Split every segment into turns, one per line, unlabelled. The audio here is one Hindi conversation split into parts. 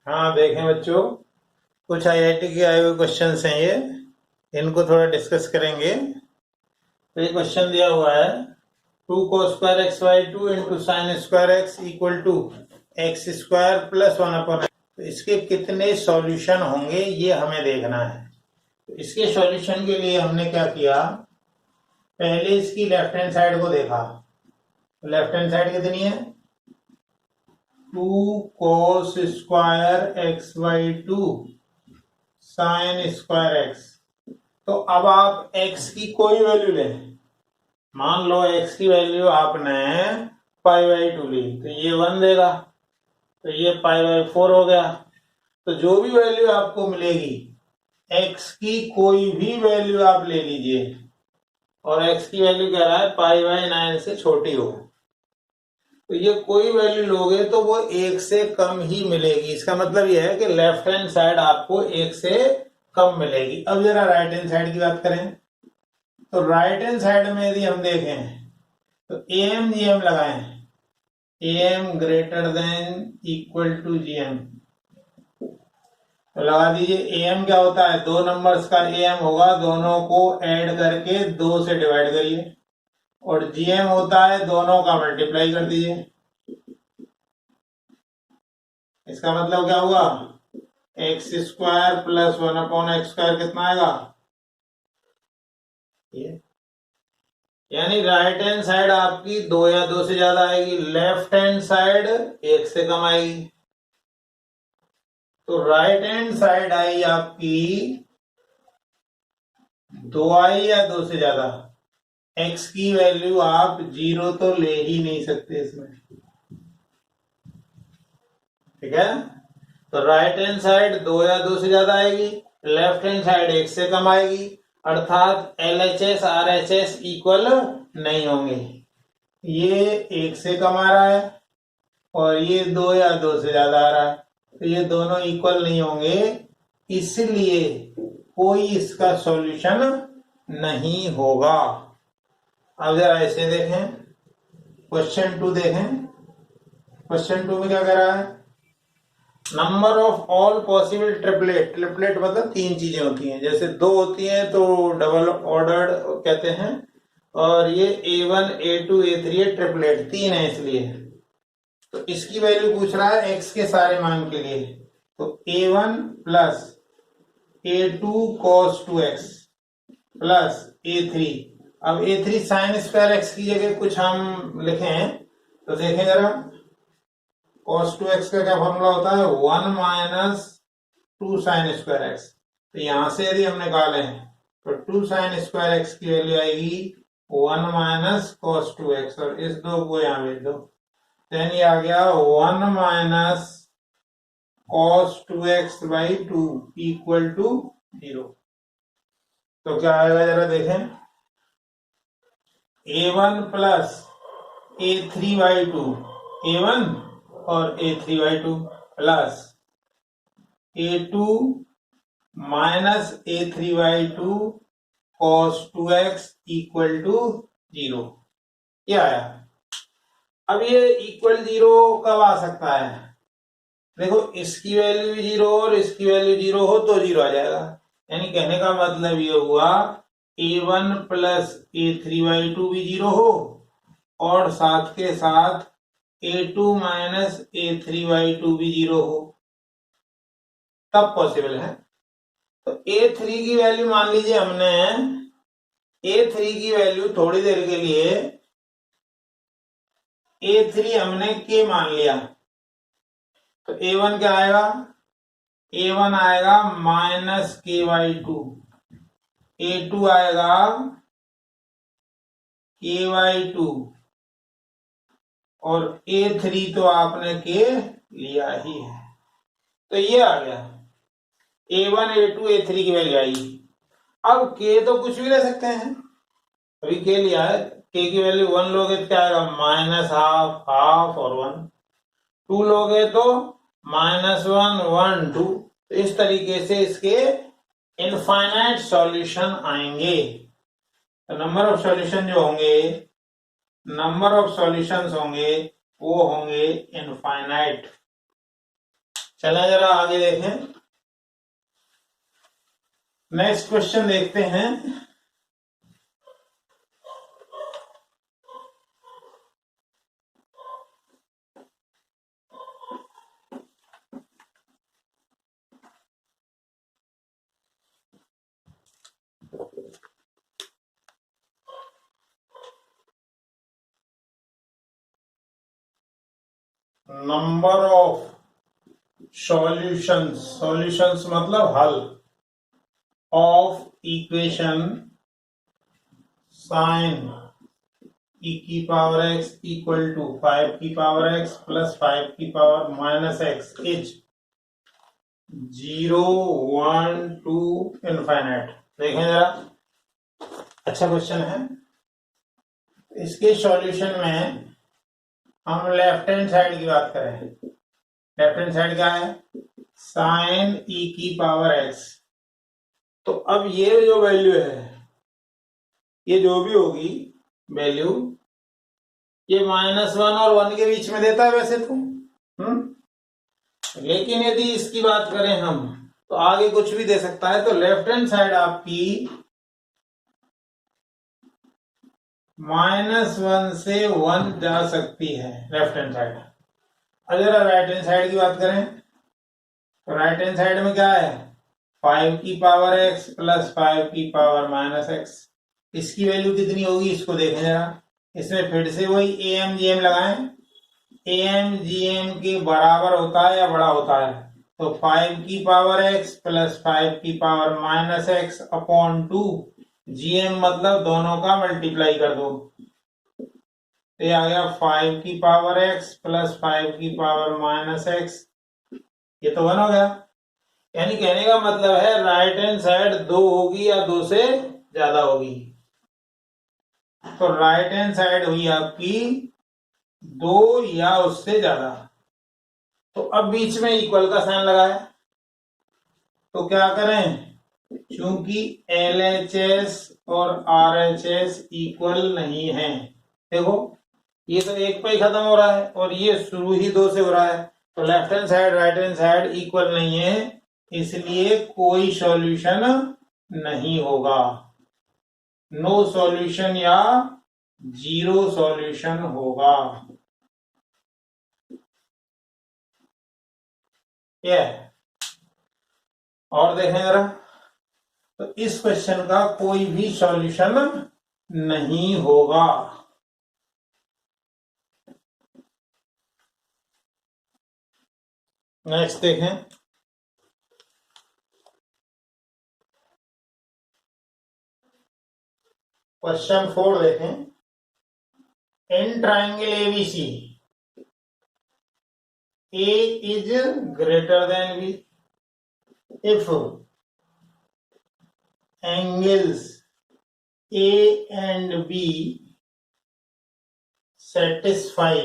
हाँ देखें बच्चों, कुछ आईआईटी के आए हुए क्वेश्चंस हैं ये, इनको थोड़ा डिस्कस करेंगे। तो ये क्वेश्चन दिया हुआ है 2 cos² xy2 into sin² x equal to x² plus 1/x। तो इसके कितने सॉल्यूशन होंगे ये हमें देखना है। तो इसके सॉल्यूशन के लिए हमने क्या किया, पहले इसकी लेफ्ट हैंड साइड को देखा। लेफ्ट हैंड साइड कितनी है, 2 cos² xy2 sin²x। तो अब आप x की कोई वैल्यू लें, मान लो x की वैल्यू आपने π/2 ली, तो ये 1 देगा, तो ये π/4 हो गया। तो जो भी वैल्यू आपको मिलेगी, x की कोई भी वैल्यू आप ले लीजिए, और x की वैल्यू कह रहा है π/9 से छोटी हो, तो ये कोई वैल्यू लोगे तो वो 1 से कम ही मिलेगी। इसका मतलब ये है कि लेफ्ट हैंड साइड आपको 1 से कम मिलेगी। अब जरा राइट हैंड साइड की बात करें, तो राइट हैंड साइड में यदि हम देखें तो am gm लगाएं, am greater than equal to gm, तो लगा दीजिए। am क्या होता है, दो नंबर्स का am होगा, दोनों को ऐड करके 2 से डिवाइड करिए, और gm होता है दोनों का मल्टीप्लाई कर दीजिए। इसका मतलब क्या हुआ, x² प्लस 1/x² कितना आएगा, ये यानी राइट हैंड साइड आपकी 2 या 2 से ज्यादा आएगी, लेफ्ट हैंड साइड 1 से कम आएगी। तो राइट हैंड साइड आई आपकी 2 आई या 2 से ज्यादा। x की वैल्यू आप 0 तो ले ही नहीं सकते इसमें, ठीक है। तो राइट हैंड साइड 2 या 2 से ज्यादा आएगी, लेफ्ट हैंड साइड 1 से कम आएगी, अर्थात LHS RHS इक्वल नहीं होंगे। ये 1 से कम आ रहा है और ये 2 या 2 से ज्यादा आ रहा है, तो ये दोनों इक्वल नहीं होंगे, इसलिए कोई इसका सॉल्यूशन नहीं होगा। अब जरा ऐसे देखें, क्वेश्चन 2 देखें। क्वेश्चन 2 में क्या कर रहा है, number of all possible triplet. Triplet मतलब 3 चीजें होती हैं, जैसे 2 होती हैं तो डबल ऑर्डर्ड कहते हैं, और ये A1 A2 A3 है, ट्रिपलेट 3 है इसलिए। तो इसकी वैल्यू पूछ रहा है x के सारे मान के लिए, तो A1 plus A2 cos2x plus A3। अब A3 sin²x की जगह कुछ हम लिखें तो देखें जरा, cos2x का क्या फॉर्मूला होता है, 1 माइनस 2 sin²x। तो यहां से यदि हम निकालें तो 2 sin²x की वैल्यू आएगी 1 माइनस cos2x, और इस 2 को यहां भेज दो, देन ये आ गया 1 माइनस cos2x/2 इक्वल टू 0। तो क्या आएगा जरा देखें, A1 प्लस A3/2, A1 और A3/2 plus A2 minus A3/2 cos2x equal to 0। ये आया। अब ये इक्वल 0 कब आ सकता है, देखो इसकी वैल्यू भी 0 और इसकी वैल्यू 0 हो तो 0 आ जाएगा। यानी कहने का मतलब ये हुआ A1 प्लस A3/2 भी 0 हो, और साथ के साथ A2 माइनस A3/2 भी 0 हो, तब पॉसिबल है। तो A3 की वैल्यू मान लीजिए हमने, A3 की वैल्यू थोड़ी देर के लिए A3 हमने K मान लिया, तो A1 क्या आएगा, A1 आएगा माइनस K/2, A2 आएगा K/2, और A3 तो आपने K लिया ही है। तो ये आ गया A1 A2 A3 की वैल्यू आई। अब K तो कुछ भी ले सकते हैं, अभी K लिया है, K की वैल्यू 1 लोगे तो क्या आएगा, माइनस हाफ, हाफ और 1, 2 लोगे तो -1 1 2। तो इस तरीके से इसके इनफाइनाइट सॉल्यूशन आएंगे। तो नंबर ऑफ सॉल्यूशन जो होंगे, नंबर ऑफ सॉल्यूशंस होंगे वो होंगे इनफाइनाइट। चलें जरा आगे देखें, नेक्स्ट क्वेश्चन देखते हैं। नंबर ऑफ सॉल्यूशंस, सॉल्यूशंस मतलब हल, ऑफ इक्वेशन साइन e की पावर x इक्वल टू 5 की पावर x प्लस 5 की power minus x is 0, 1, 2 infinite. देखें जरा, अच्छा क्वेश्चन है। इसके सॉल्यूशन में हम लेफ्ट हैंड साइड की बात करें, लेफ्ट हैंड साइड क्या है, साइन e की पावर x। तो अब ये जो वैल्यू है, ये जो भी होगी वैल्यू, ये -1 और 1 के बीच में देता है वैसे तो, लेकिन यदि इसकी बात करें हम तो आगे कुछ भी दे सकता है। तो लेफ्ट हैंड साइड आपकी -1 से 1 जा सकती है लेफ्ट हैंड साइड। अगर राइट हैंड साइड की बात करें तो राइट हैंड साइड में क्या है, 5 की पावर x प्लस 5 की पावर माइनस x। इसकी वैल्यू कितनी होगी इसको देखें जरा। इसमें फिर से वही am gm लगाएं, am gm के बराबर होता है या बड़ा होता है। तो 5 की पावर x प्लस 5 की power minus x upon 2, gm मतलब दोनों का मल्टीप्लाई कर दो, ये आ गया 5 की पावर x प्लस 5 की पावर माइनस x, ये तो 1 हो गया। यानी कहने का मतलब है राइट हैंड साइड 2 होगी या 2 से ज्यादा होगी। तो राइट हैंड साइड हुई आपकी 2 या उससे ज्यादा। तो अब बीच में इक्वल का साइन लगाया, तो क्या करें, क्योंकि LHS और RHS इक्वल नहीं है। देखो ये तो 1 पे ही खत्म हो रहा है और ये शुरू ही 2 से हो रहा है। तो left hand side right hand side equal नहीं है, इसलिए कोई सॉल्यूशन नहीं होगा। नो सॉल्यूशन या 0 सॉल्यूशन होगा। यह और देखें जरा, तो इस क्वेश्चन का कोई भी सॉल्यूशन नहीं होगा। नेक्स्ट देखें, क्वेश्चन 4 देखें। In triangle ABC A is greater than B if angles A and B satisfy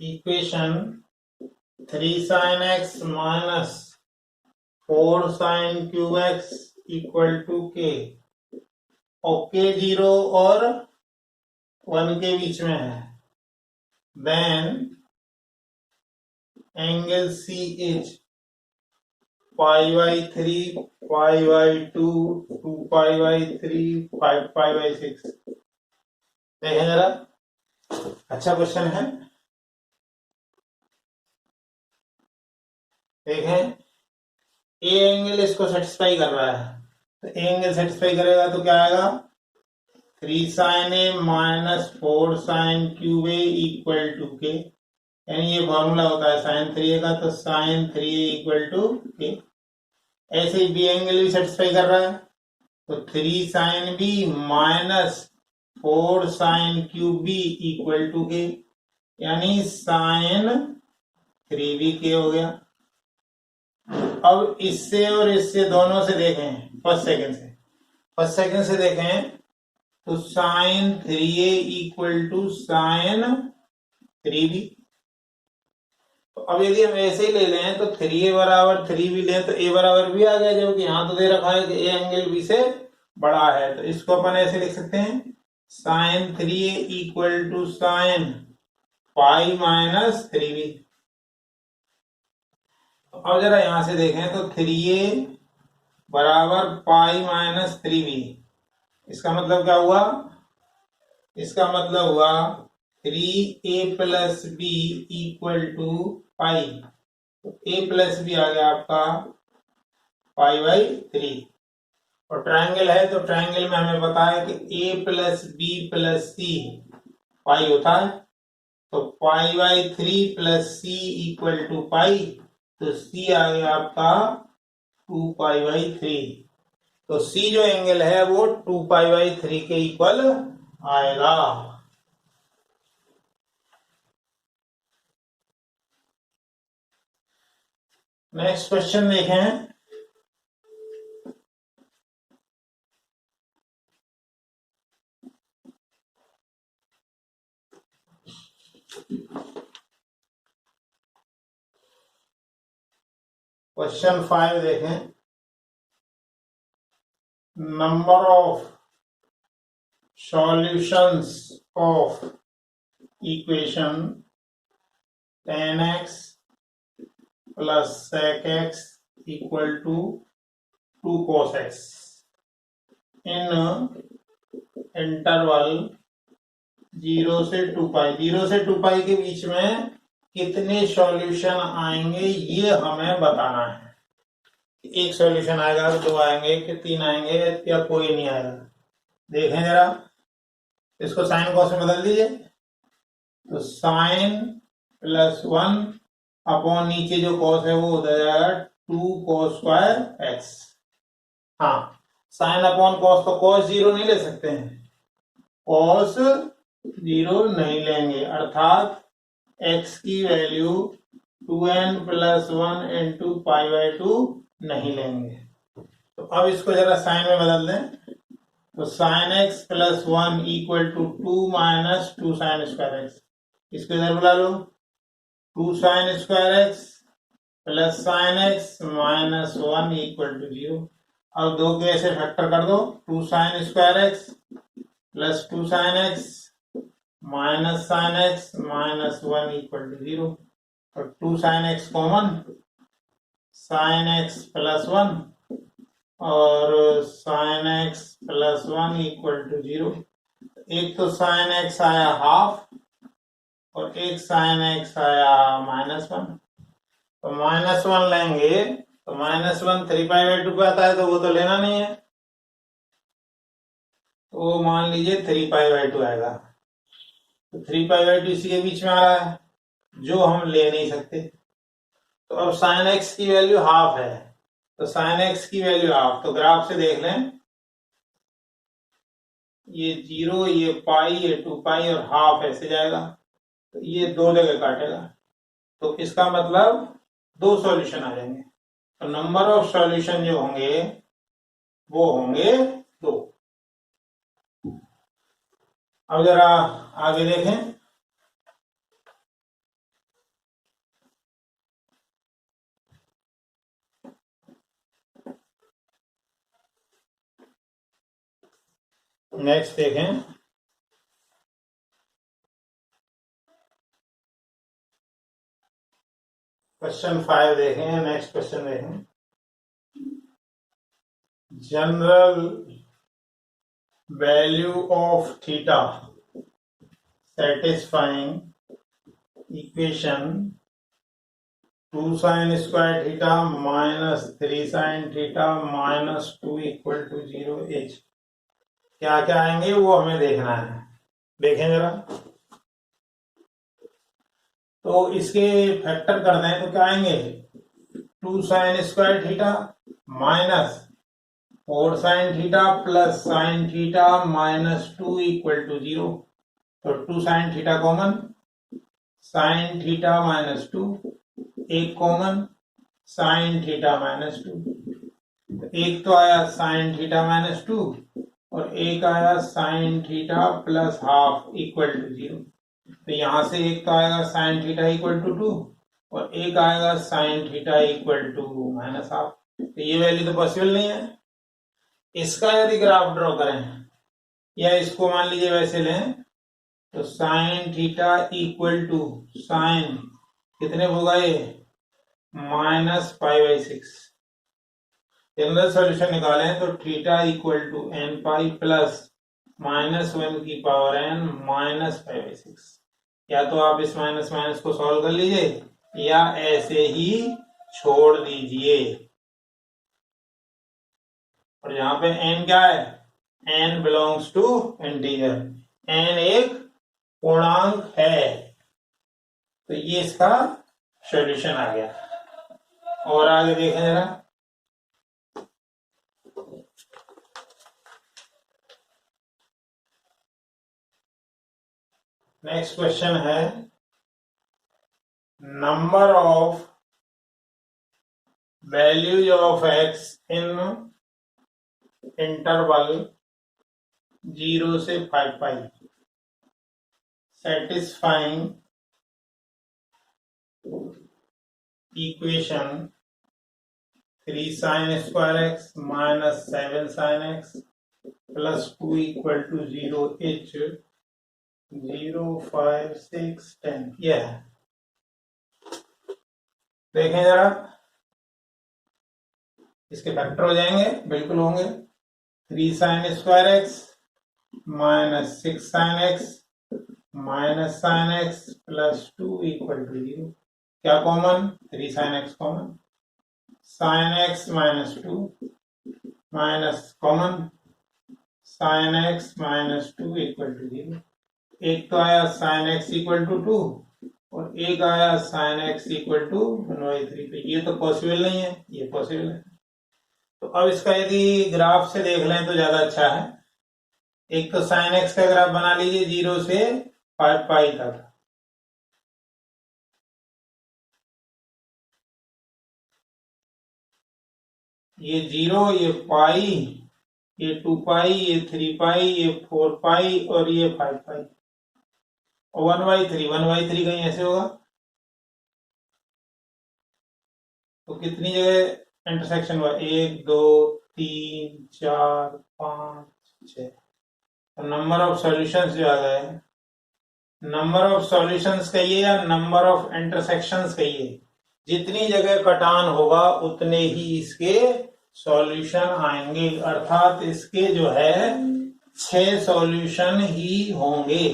equation 3 sin x minus 4 sin cube x equal to k, और k 0 और 1 के बीच में है, then angle C is pi by 3, pi by 2, 2 pi by 3, 5 pi by 6। देखें जरा, अच्छा क्वेश्चन है। देखें ए एंगल इसको सेटिस्फाई कर रहा है, तो ए एंगल सेटिस्फाई करेगा तो क्या आएगा, 3 sin A minus 4 sin cube A equal to k, यानी ये फॉर्मूला होता है sin 3A का, तो sin 3A equal to k. ऐसे ही बी एंगल भी सेटिस्फाई कर रहा है, तो 3 sin B minus 4 sin cube B equal to k, यानी sin 3B के हो गया। अब इससे और इससे दोनों से देखें, फर्स्ट सेकंड से देखें, तो sin 3A equal to sin 3B। तो अब यदि हम ऐसे ही ले लें तो 3A बराबर 3B लें तो A बराबर भी आ गया, जबकि यहाँ तो दे रखा है कि A एंगल B से बड़ा है। तो इसको अपन ऐसे लिख सकते हैं, sin 3A equal to sin pi minus 3B। अब जरा यहां से देखें तो 3a बराबर पाई माइनस 3b। इसका मतलब क्या हुआ? इसका मतलब हुआ 3a plus B equal to pi. तो a प्लस बी आ गया आपका पाई बाई 3। और ट्रायंगल है तो ट्रायंगल में हमें पता है कि a plus B plus C pi होता है। तो pi by 3 plus C equal to pi. तो सी आ गया आपका 2 पाई बाई 3। तो सी जो एंगल है वो 2 पाई बाई 3 के इक्वल आएगा। नेक्स्ट क्वेश्चन देखें। क्वेश्चन 5 देखें। Number of solutions of equation 10x plus sec x equal to 2 cos x in interval 0 से 2 पाई। 0 से 2 पाई के बीच में कितने सॉल्यूशन आएंगे ये हमें बताना है। एक सॉल्यूशन आएगा, 2 आएंगे कि 3 आएंगे या कोई नहीं आएगा। देखें जरा, इसको साइन कॉस में बदल दीजिए। तो साइन प्लस 1 अपॉन नीचे जो कॉस है वो हो जाएगा 2 cos स्क्वायर एक्स। हाँ, साइन अपॉन कॉस तो कॉस 0 नहीं ले सकते हैं, कॉस 0 नहीं लेंगे, अर्थात x की value 2n plus 1 into pi by 2 नहीं लेंगे। तो अब इसको जरा साइन में बदल दें। तो sine x plus 1 equal to 2 minus 2 sine square x. इसको इधर बुला लो, 2 sine square x plus sine x minus 1 equal to 0। अब दो के ऐसे फैक्टर कर दो, 2 sine square x plus 2 sine x minus sine x minus 1 equal to 0। और 2 sine x common, sine x plus 1 और sine x plus 1 equal to 0। एक तो साइन एक्स आया हाफ और एक साइन एक्स आया माइनस 1। तो माइनस 1 लेंगे तो माइनस 1 3 पाई बाई 2 पे आता है, तो वो तो लेना नहीं है। तो मान लीजिए 3 पाई बाई 2 आएगा। तो 3 पाई बाई 2 इसी के बीच में आ रहा है, जो हम ले नहीं सकते। तो अब साइन एक्स की वैल्यू हाफ है, तो साइन एक्स की वैल्यू हाफ, तो ग्राफ से देख लें, ये 0, ये पाई, ये 2 पाई और हाफ ऐसे जाएगा। तो ये दो जगह काटेगा, तो इसका मतलब 2 सॉल्यूशन आ जाएंगे। तो नंबर ऑफ सॉल्यूशन जो होंगे वो होंगे 2। अब जरा आगे देखें। नेक्स्ट देखें। क्वेश्चन 5 देखें। नेक्स्ट क्वेश्चन देखें। General value of theta satisfying equation 2 sin square theta minus 3 sin theta minus 2 equal to 0 h। क्या क्या आएंगे वो हमें देखना है। देखें जरा, तो इसके फैक्टर कर दें तो क्या आएंगे, 2 sin square theta minus 4 sin theta plus sin theta minus 2 equal to 0। तो 2 sin theta common, sin theta minus 2, एक कॉमन sin थीटा माइनस 2। एक तो आया sin थीटा माइनस 2 और एक आया sin theta plus half equal to 0। तो यहां से एक तो आएगा sin थीटा इक्वल टू 2 और एक आएगा sin theta equal to minus half. तो ये वैल्यू तो पॉसिबल नहीं है। इसका यदि ग्राफ ड्रॉ करें या इसको मान लीजिए वैसे लें, तो sine theta equal to sine कितने होगा, ये -π/6। जनरल सॉल्यूशन निकालें तो theta equal to n pi plus -1 की पावर n -π/6। या तो आप इस माइनस माइनस को सॉल्व कर लीजिए या ऐसे ही छोड़ दीजिए। और यहाँ पे n क्या है, n belongs to integer, n एक पूर्णांक है, तो ये इसका सॉल्यूशन आ गया। और आगे देखें जरा, नेक्स्ट क्वेश्चन है number of values of x in interval 0 से 5 पाई satisfying equation 3 sin square x minus 7 sin x plus 2 equal to 0 h 0 5 6 10। यह है, देखें जरा, इसके फैक्टर हो जाएंगे, बिल्कुल होंगे। 3 sin square x minus 6 sin x minus sin x plus 2 equal to 0। क्या common, 3 sin x common, sin x minus 2 minus common sin x minus 2 equal to 0। एक तो आया sin x इक्वल टू 2 और एक आया sin x इक्वल टू 1/3। तो ये तो पॉसिबल नहीं है, ये पॉसिबल है। तो अब इसका यदि ग्राफ से देख लें तो ज्यादा अच्छा है। एक तो sin x का ग्राफ बना लीजिए 0 से 5 पाई तक, ये 0, ये पाई, ये 2 पाई, ये 3 पाई, ये 4 पाई और ये 5 पाई। 1/3 कहीं ऐसे होगा, तो कितनी जगह इंटरसेक्शन हुआ, 1 2 3 4 5 6। तो नंबर ऑफ सॉल्यूशंस जो आ गए, नंबर ऑफ सॉल्यूशंस कहिए या नंबर ऑफ इंटरसेक्शंस कहिए, जितनी जगह कटान होगा उतने ही इसके सॉल्यूशन आएंगे। अर्थात इसके जो है 6 सॉल्यूशन ही होंगे।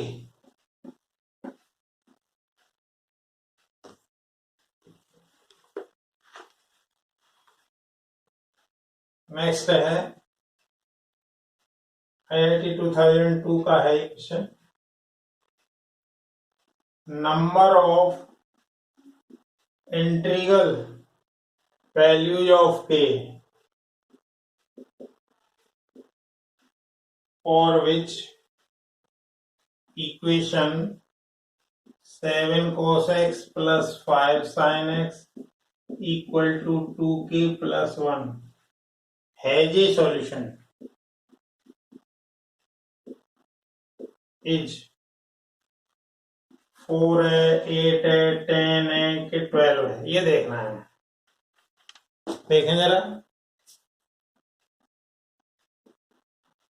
नेक्स्ट है IIT 2002 का है question, number of integral values of k for which equation 7 cos x plus 5 sin x equal to 2k plus 1 has a solution is 4 है, 8 है, 10 है कि 12 है, ये देखना है। देखें जरा,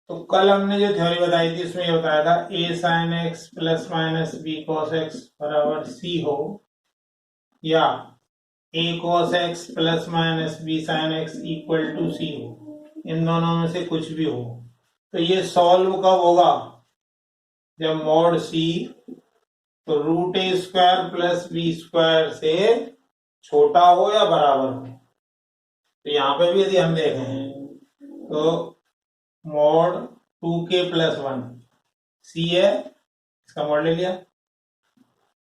तो कल हमने जो थ्योरी बताई थी उसमें ये बताया था a sin x plus minus b cos x बराबर c हो, या a cos x plus minus b sin x equal to c हो, इन दोनों में से कुछ भी हो। तो ये सॉल्व कब होगा, जब मॉड c तो root a square plus b square से छोटा हो या बराबर हो। तो यहाँ पे भी यदि हम देखें तो मॉड 2k प्लस 1 c है, इसका मॉड ले लिया,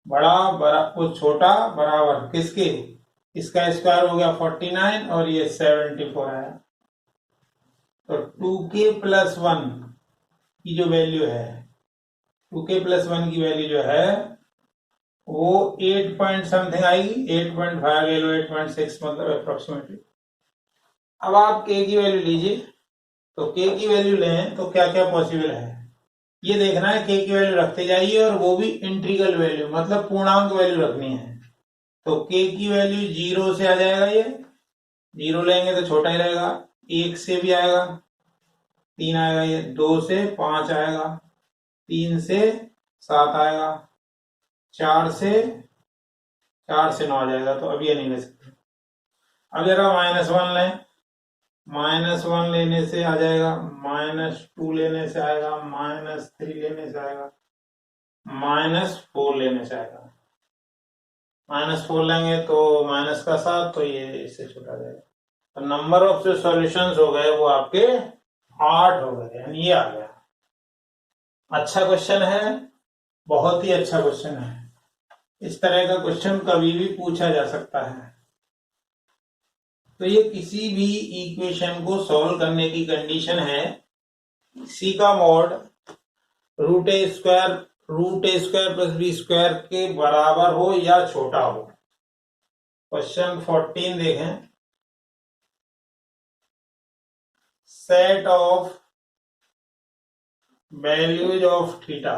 बड़ा बड़ा को छोटा बराबर किसके, इसका स्क्वायर हो गया 49 और ये 74 आया। तो 2k प्लस 1 की जो वैल्यू है, 2k प्लस 1 की वैल्यू जो है वो 8 पॉइंट समथिंग आएगी, 8.5 ले लो, 8.6 मतलब अप्रोक्सीमेटली। अब आप k की वैल्यू लीजिए, तो k की वैल्यू लें तो क्या क्या पॉसिबल है ये देखना है। k की वैल्यू रखते जाइए और वो भी इंटीग्रल वैल्यू, मतलब पूर्णांक वैल्यू रखनी है। तो k की वैल्यू 0 से आ जाएगा, ये 0 लेंगे तो छोटा ही रहेगा, 1 से भी आएगा, 3 आएगा, ये 2 से 5 आएगा, 3 से 7 आएगा, 4 से 9 आ जाएगा। तो अब ये नहीं ले सकते, अब जरा -1 लें, -1 लेने से आ जाएगा, -2 लेने से आएगा, -3 लेने से आएगा, -4 लेने से आएगा। -4 लेंगे तो -7, तो ये इससे छोटा जाएगा। तो नंबर ऑफ जो सॉल्यूशंस हो गए वो आपके 8 हो गए, यानी ये आ गया। अच्छा क्वेश्चन है, बहुत ही अच्छा क्वेश्चन है। इस तरह का क्वेश्चन कभी भी पूछा जा सकता है। तो ये किसी भी इक्वेशन को सॉल्व करने की कंडीशन है सी का मॉड √a² प्लस b² के बराबर हो या छोटा हो। क्वेश्चन 14 देखें। Set of values of theta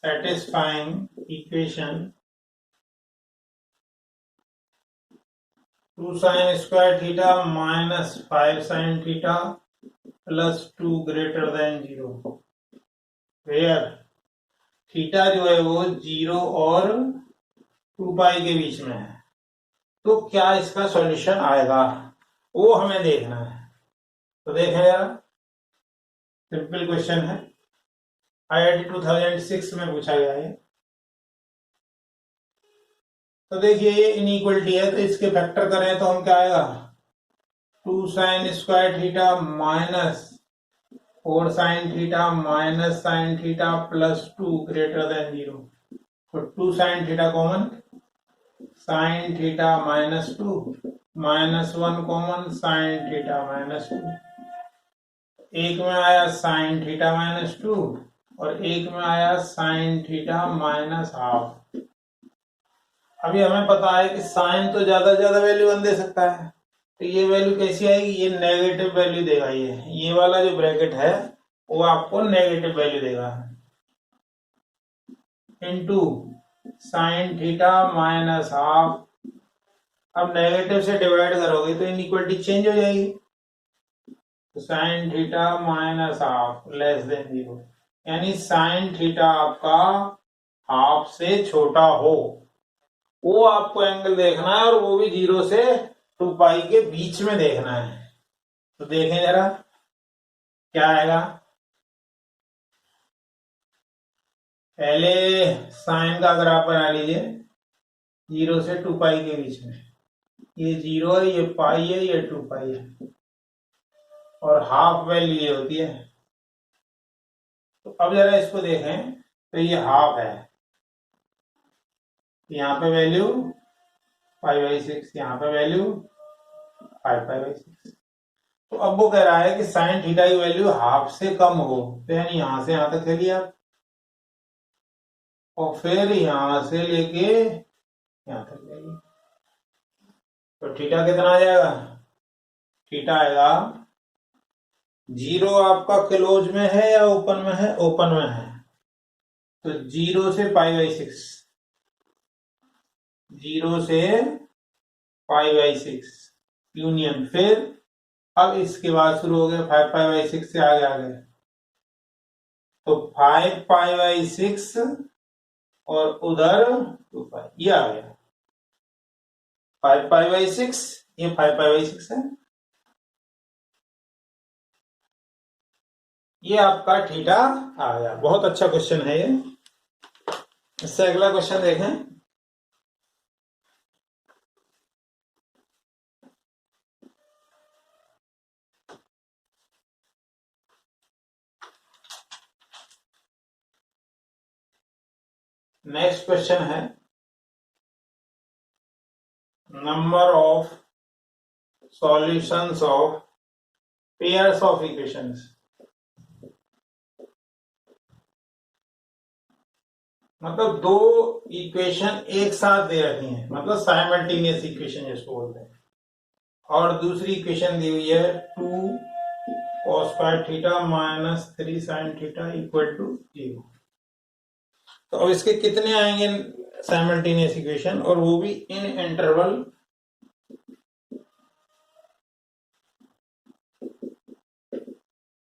satisfying equation 2 sin square theta minus 5 sin theta plus 2 greater than 0 where theta जो है वो 0 और 2 पाई के बीच में है। तो क्या इसका सॉल्यूशन आएगा वो हमें देखना है। तो देखें जरा, सिंपल क्वेश्चन है, IIT 2006 में पूछा गया है। तो देखिए ये इनइक्वलिटी है, तो इसके फैक्टर करें तो हम क्या आएगा, 2 sin square theta minus 4 sin theta minus sin theta plus 2 greater than 0। तो 2 sin theta common, sin theta -2 -1 common, sin theta -2। एक में आया sin थीटा -2 और एक में आया sin थीटा -12। अभी हमें पता है कि साइन तो ज्यादा ज्यादा वैल्यू 1 दे सकता है, तो ये वैल्यू कैसी आएगी, ये नेगेटिव वैल्यू देगा। ये वाला जो ब्रैकेट है वो आपको नेगेटिव वैल्यू देगा, इनटू साइन थीटा -12। अब नेगेटिव से डिवाइड करोगे तो इनइक्वालिटी चेंज हो जाएगी, तो साइन थीटा -12 लेस देन 0, यानी साइन थीटा आपका हाफ से छोटा हो, वो आपको एंगल देखना है और वो भी 0 से 2 पाई के बीच में देखना है। तो देखें जरा क्या आएगा। पहले साइन का ग्राफ बना लीजिए, 0 से 2 पाई के बीच में, ये 0 है, ये पाई है, ये 2 पाई है, और हाफ वैल्यू ये होती है। तो अब जरा इसको देखें, तो ये हाफ है, यहाँ पे वैल्यू 5/6, यहाँ पे वैल्यू 5/6। तो अब वो कह रहा है कि साइन थीटा की वैल्यू हाफ से कम हो, तो यानी यहां से यहां तक चलिए आप, और फिर यहां से लेके यहां तक जाइए। तो थीटा कितना आ जाएगा, थीटा आएगा 0 आपका क्लोज में है या ओपन में है, ओपन में है, तो 0 से π/6, 0 से π/6 यूनियन, फिर अब इसके बाद शुरू हो गया 5π/6 से आगे आ गए, तो 5π/6 और उधर 2 पाई, ये आ गया 5π/6, ये 5π/6 है, ये आपका थीटा आ गया। बहुत अच्छा क्वेश्चन है ये। इससे अगला क्वेश्चन देखें। नेक्स्ट क्वेश्चन है, number of solutions of pairs of equations. मतलब दो इक्वेशन एक साथ दे रखी हैं, मतलब साइमल्टेनियस इक्वेशन जिसको बोलते हैं, और दूसरी इक्वेशन दी हुई है 2 cos square theta minus 3 sin theta equal to 0। तो अब इसके कितने आएंगे साइमल्टेनियस इक्वेशन, और वो भी इन इंटरवल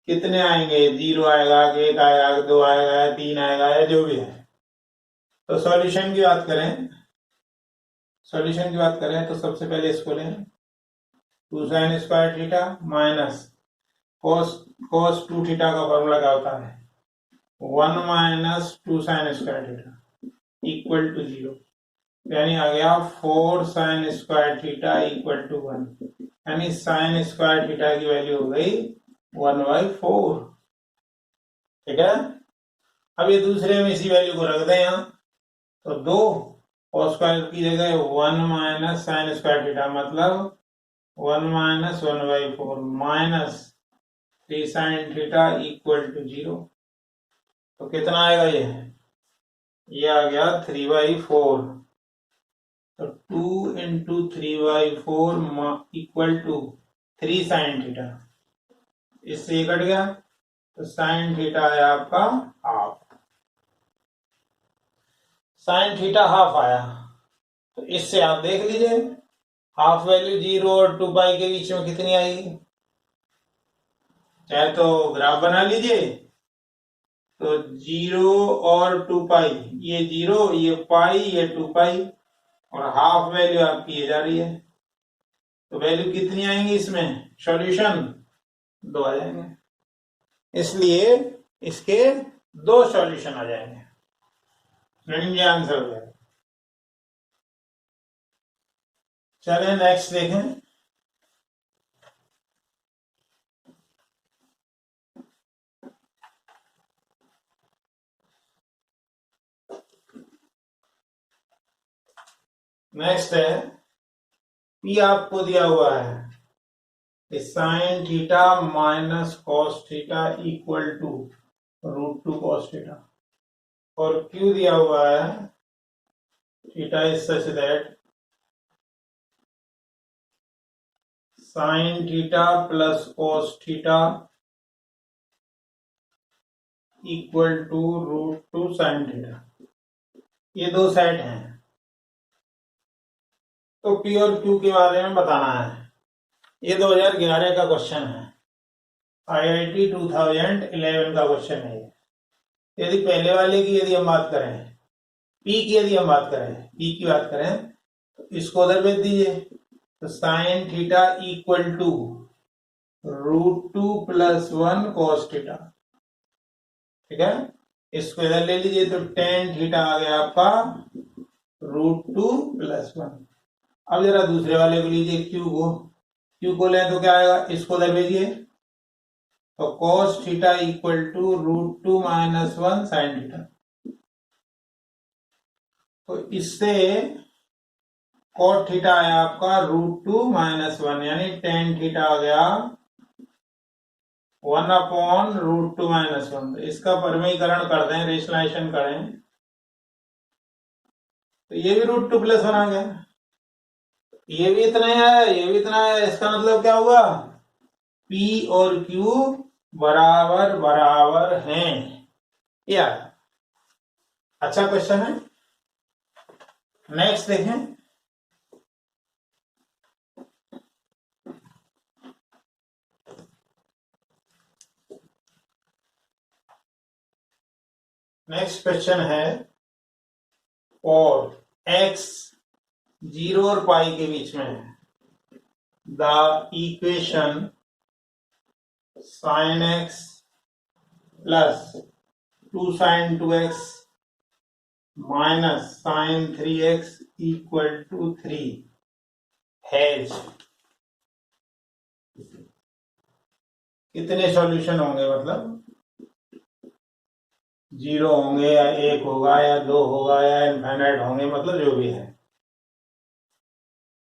कितने आएंगे, 0 आएगा, 1 आएगा, 2 आएगा, 3 आएगा, या जो भी है। तो सॉल्यूशन की बात करें सॉल्यूशन की बात करें तो सबसे पहले इसको लें 2 sin square theta minus cos 2 theta का फॉर्मूला क्या होता है 1 minus 2 sin square theta equal to 0, यानी आ गया 4 sin square theta equal to 1, यानी sin स्क्वायर थीटा की वैल्यू हो गई 1/4। ठीक है, अब ये दूसरे में इसी वैल्यू को रख दें यहाँ, तो 2 और स्क्वायर की जगह 1 माइनस साइन स्क्वायर थीटा मतलब 1 minus 1/4 minus 3 sine theta equal to 0। तो कितना आएगा ये आ गया 3/4। तो 2 into 3/4 equal to 3 sine theta, इससे ये कट गया तो साइन थीटा आया आपका हाफ, साइन थीटा हाफ आया। तो इससे आप देख लीजिए हाफ वैल्यू 0 और 2 पाई के बीच में कितनी आएगी, चाहे तो ग्राफ बना लीजिए, तो 0 और 2 पाई, ये 0 ये पाई ये 2 पाई, और हाफ वैल्यू आपकी ये जा रही है, तो वैल्यू कितनी आएंगी इसमें, सॉल्यूशन 2 आ जाएंगे, इसलिए इसके 2 सॉल्यूशन आ जाएंगे। ये आंसर हो जाएगा। चलिए नेक्स्ट देखें। नेक्स्ट है पी आपको दिया हुआ है sine theta minus cos theta equal to √2 cos theta, और क्यू दिया हुआ है theta is such that sine theta plus cos theta equal to √2 sine theta. ये 2 सेट हैं, तो पी और क्यू के बारे में बताना है। ये 2011 का क्वेश्चन है, IIT 2011 का क्वेश्चन है। यदि पहले वाले की यदि हम बात करें, पी की यदि हम बात करें, पी की बात करें तो इसको उधर भेज दीजिए, तो sine theta equal to √2 plus 1 cos theta. ठीक है, इसको इधर ले लीजिए तो टेन थीटा आ गया आपका √2 प्लस 1। अब जरा दूसरे वाले को लीजिए क्यू को लें तो क्या आएगा, इसको उधर भेजिए, तो cos theta equal to √2 minus 1 sine theta. तो इससे cot थीटा आया आपका √2 माइनस 1, यानी टेन थीटा आ गया 1/√2 माइनस 1। इसका परमीकरण कर दें, रेशनलाइजेशन करें, तो ये भी √2 प्लस 1 आ गया, ये भी इतना ही आया, ये भी इतना आया। इसका मतलब क्या हुआ, P और Q बराबर बराबर हैं। या अच्छा क्वेश्चन है। नेक्स्ट देखें। नेक्स्ट क्वेश्चन है और x 0 और पाई के बीच में है, the equation sin x plus 2 sin 2x minus sin 3x equal to 3 has कितने सॉल्यूशन होंगे, मतलब 0 होंगे या 1 होगा या 2 होगा या इनफाइनाइट होंगे, मतलब जो भी है।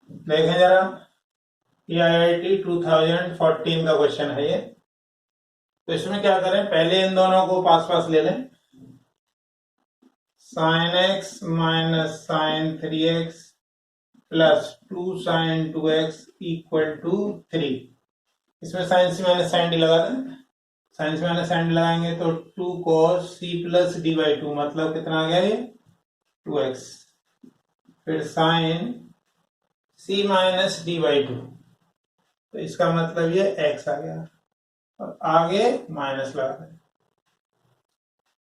देखें जरा, ये IIT 2014 का क्वेश्चन है ये। तो इसमें क्या करें, पहले इन दोनों को पास पास ले लें, sin x minus sin 3x प्लस 2 sin 2x इक्वल टू 3। इसमें sine C minus sine D लगा दें, sine C minus sine D लगाएंगे तो 2 cos c प्लस d/2, मतलब कितना आ गया ये 2x, फिर साइन c माइनस d/2, तो इसका मतलब ये x आ गया, और आगे माइनस लगा दें।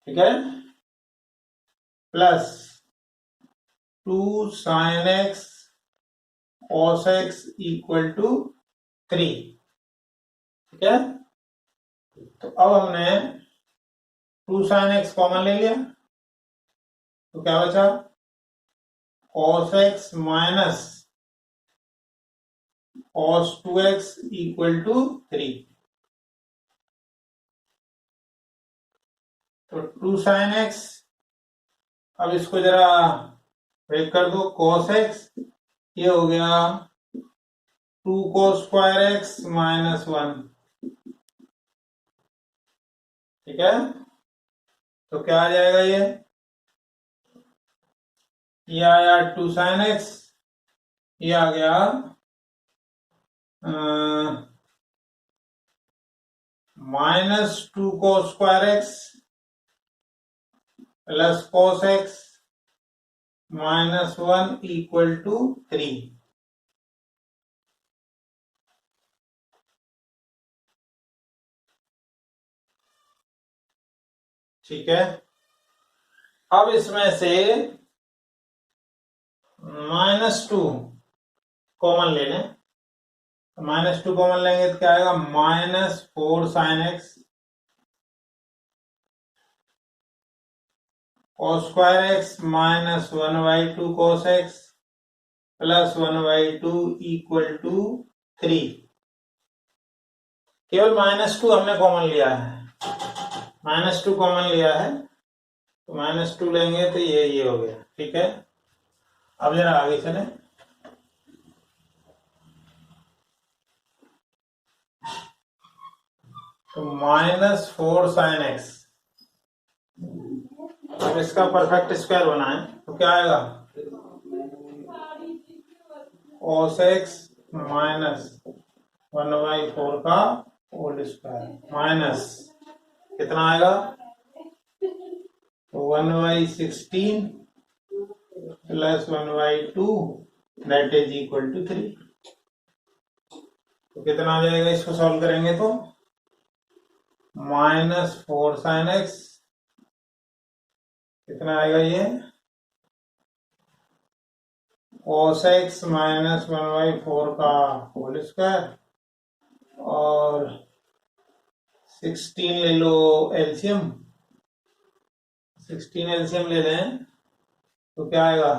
ठीक है, plus 2 sin x cos x equal to 3। ठीक है, तो अब हमने 2 sin x कॉमन ले लिया, तो क्या बचा cos x minus cos 2x equal to 3। तो 2 sin x, अब इसको जरा ब्रेक कर दो, cos x ये हो गया 2 cos स्क्वायर x माइनस 1। ठीक है, तो क्या आ जाएगा ये आया 2 sin x, ये आ गया minus 2 cos square x plus cos x minus 1 equal to 3। ठीक है, अब इसमें से -2 कॉमन ले लें, -2 कॉमन लेंगे तो क्या आएगा -4 sin x cos square x minus 1/2 cos x plus 1/2 equal to 3। केवल -2 हमने कॉमन लिया है, -2 कॉमन लिया है, तो -2 लेंगे तो ये हो गया। ठीक है, अब जरा आगे चलें। तो -4 sin x, अब इसका परफेक्ट स्क्वायर बनाएं तो क्या आएगा cos x माइनस 1/4 का होल स्क्वायर माइनस कितना आएगा 1/16 plus 1/2 that is equal to 3। तो कितना आ जाएगा, इसको सॉल्व करेंगे तो -4 sin x कितना आएगा ये cos x माइनस 1/4 का होल स्क्वायर और 16 ले लो एलसीएम, 16 एलसीएम ले लें तो क्या आएगा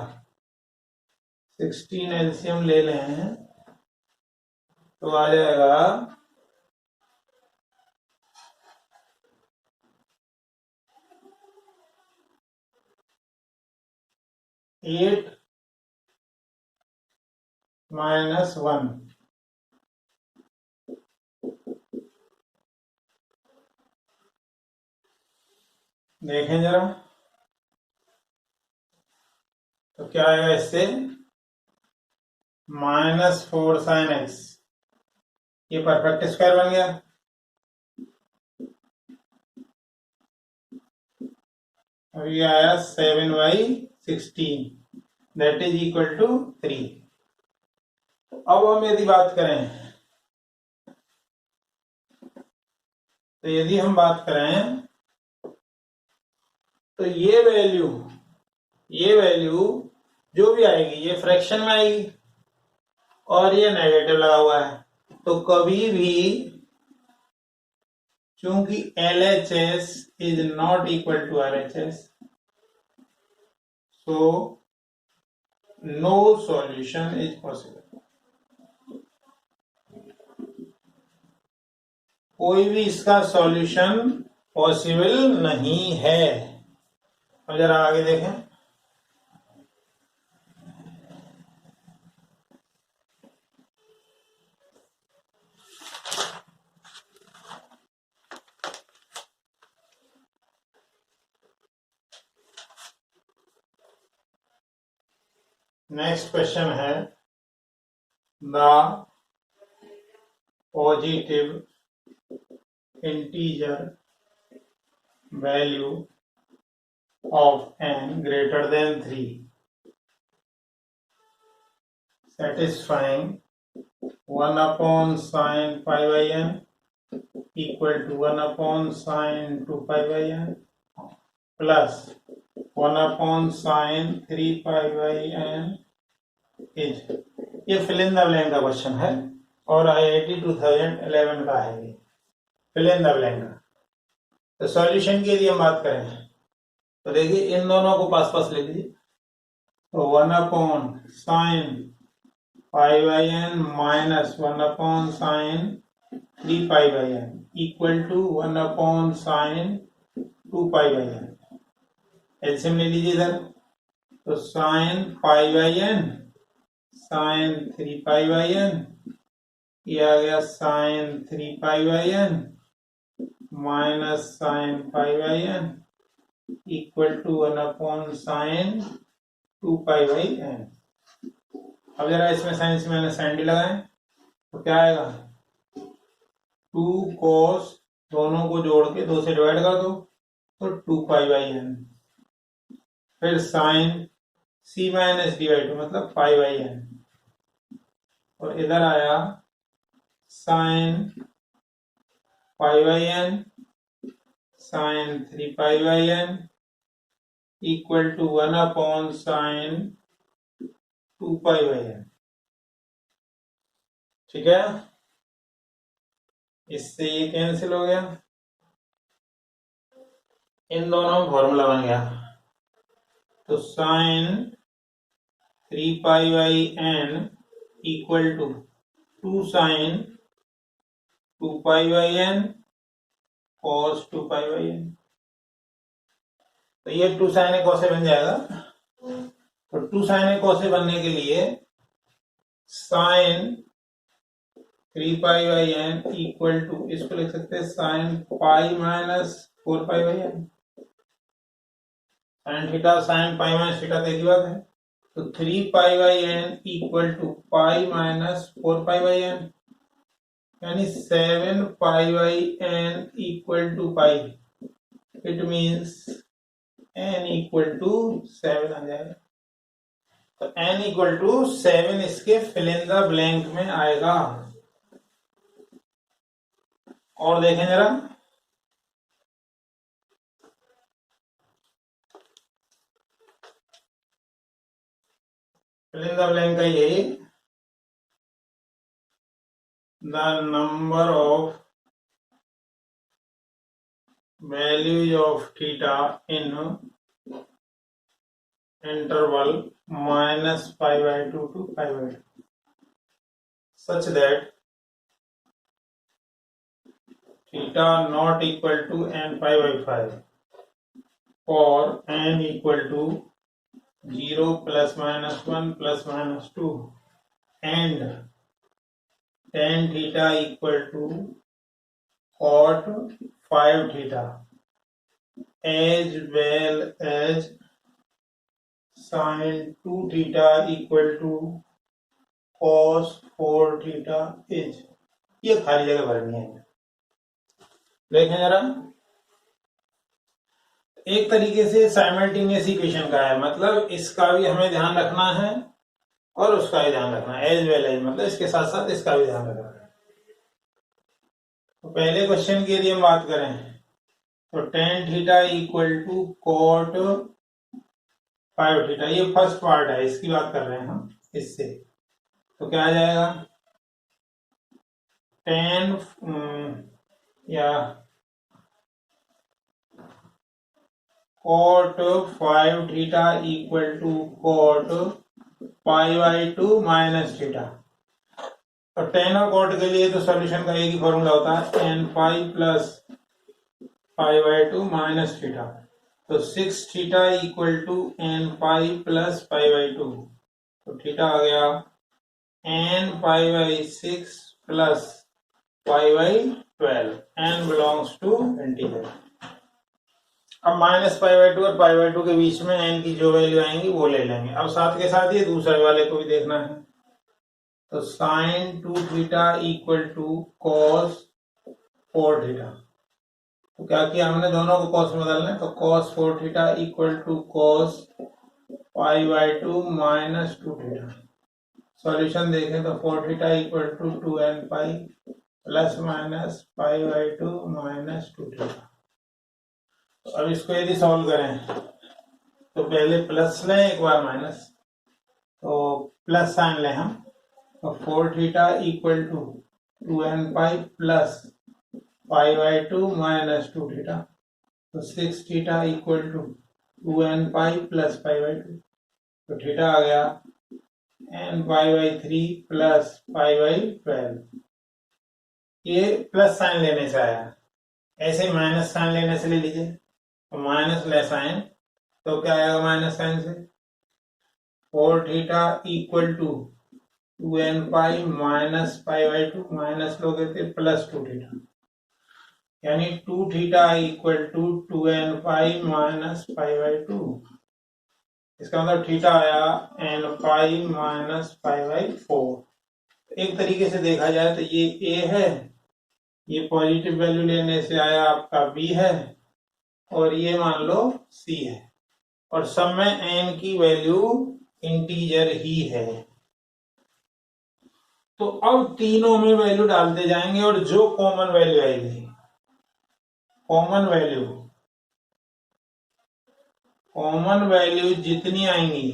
16 एलसीएम ले लें तो आ जाएगा 8 माइनस 1। देखें जरा, तो क्या आएगा इससे -4 sin x, ये परफेक्ट स्क्वायर बन गया। अब ये आया 7/16 दैट इज इक्वल टू 3। अब हम यदि बात करें तो यदि हम बात करें तो ये वैल्यू जो भी आएगी ये फ्रैक्शन में आएगी और ये नेगेटिव लगा हुआ है, तो कभी भी चूंकि LHS is not equal to RHS, so no solution is possible। कोई भी इसका सॉल्यूशन पॉसिबल नहीं है। अब जरा आगे देखें, नेक्स्ट क्वेश्चन है the positive integer value of n greater than 3 satisfying 1 sin pi by n equal to 1 sin 2 pi by n plus 1/sin 3π/n is, ये फिल इन द ब्लैंक का क्वेश्चन है और IIT 2011 का है ये फिल इन द ब्लैंक का। तो सॉल्यूशन की यदि हम बात करें तो देखिए इन दोनों को पास पास ले लीजिए, तो 1/sin π/n minus 1/sin 3π/n equal to 1/sin 2π/n। LCM ले लीजिए इधर, तो sin π/n sin 3π/n, ये आ गया sin 3π/n minus sin π/n equal to 1/sin 2π/n। अब जरा इसमें साइन से मैंने साइन डी लगाए तो क्या आएगा, 2 cos, दोनों को जोड़ के 2 से डिवाइड कर दो तो 2π/n, फिर साइन c माइनस डी/2 मतलब π/n, और इधर आया sign π/n sign 3π/n equal to 1/sin 2π/n। ठीक है, इससे ये कैंसिल हो गया, इन दोनों में फॉर्मूला बन गया, तो sine 3π/n equal to 2 sine 2π/n cos 2π/n। तो ये 2 sin a cos a बन जाएगा, तो 2 sin a cos a बनने के लिए साइन 3π/n इक्वल टू, इसको लिख सकते हैं sine pi minus 4π/n, sine theta sine pi minus theta तो एक ही बात है, तो 3π/n equal to pi minus 4π/n, यानी 7π/n equal to pi, it means n equal to 7 आ जाएगा, तो n इक्वल टू 7 इसके फिल इन द ब्लैंक में आएगा। और देखें जरा, फिल इन द ब्लैंक का यही, the number of values of theta in interval minus π/2 to π/2 such that theta not equal to n π/5 for n equal to 0 plus minus 1 plus minus 2 and tan theta equal to cot 5 theta as well as sin 2 theta equal to cos 4 theta is, ये खाली जगह भरनी है। देखें जरा, एक तरीके से साइमल्टेनियस इक्वेशन का है, मतलब इसका भी हमें ध्यान रखना है और उसका भी ध्यान रखना है, एज वेल एज, मतलब इसके साथ साथ इसका भी ध्यान रखना है। तो पहले क्वेश्चन की यदि हम बात करें तो tan theta equal to cot 5 theta, ये फर्स्ट पार्ट है, इसकी बात कर रहे हैं हम, इससे तो क्या आ जाएगा, tan या cot 5 theta equal to cot π/2 minus theta. और tan और कॉट के लिए तो सॉल्यूशन का एक ही फॉर्मूला होता है, n5 प्लस π/2 माइनस थीटा, तो 6 theta equal to n5 plus π/2, तो थीटा आ गया n π/6 प्लस π/12, n बिलोंग्स टू इंटीजर। अब माइनस π/2 और π/2 के बीच में n की जो वैल्यू आएंगी वो ले लेंगे। अब साथ के साथ ये दूसरे वाले को भी देखना है, तो sine 2 theta equal to cos 4 theta, तो क्या किया हमने, दोनों को कॉस में बदलना है, तो cos 4 theta equal to cos π/2 minus 2 theta. Solution देखें तो 4 theta equal to 2n π plus minus π/2 minus 2 theta. तो अब इसको यदि सॉल्व करें तो पहले प्लस लें एक बार माइनस, तो प्लस साइन लें हम, तो 4 theta equal to 2n pi plus pi by 2 minus 2 theta, तो 6 theta equal to 2n pi plus pi by 2, तो थीटा आ गया n pi by 3 plus pi by 12। ये प्लस साइन लेने से आया, ऐसे माइनस साइन लेने से ले लीजिए, तो माइनस ले साइन, तो क्या आएगा माइनस साइन से, 4 theta equal to 2n pi minus pi by 2, minus लोगे थे प्लस 2 थीटा, यानी 2 theta equal to 2n pi minus pi by 2। इसका मतलब थीटा आया n pi minus pi by 4। एक तरीके से देखा जाए तो ये a है, ये पॉजिटिव वैल्यू लेने से आया आपका b है, और ये मान लो c है, और सब में n की वैल्यू इंटीजर ही है। तो अब तीनों में वैल्यू डालते जाएंगे और जो कॉमन वैल्यू आएगी, कॉमन वैल्यू जितनी आएंगी,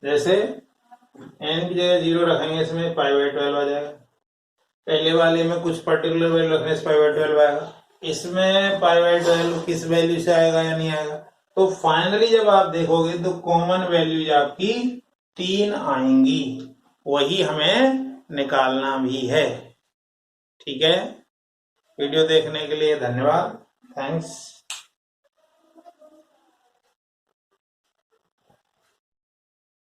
जैसे n की जगह 0 रखेंगे, इसमें पाई बाई 12 आ जाएगा, पहले वाले में कुछ पर्टिकुलर वैल्यू रखने से पाई बाई 12 आएगा, इसमें पाई बाई 12 किस वैल्यू से आएगा या नहीं आएगा। तो फाइनली जब आप देखोगे तो कॉमन वैल्यूज आपकी 3 आएंगी, वही हमें निकालना भी है। ठीक है, वीडियो देखने के लिए धन्यवाद, थैंक्स।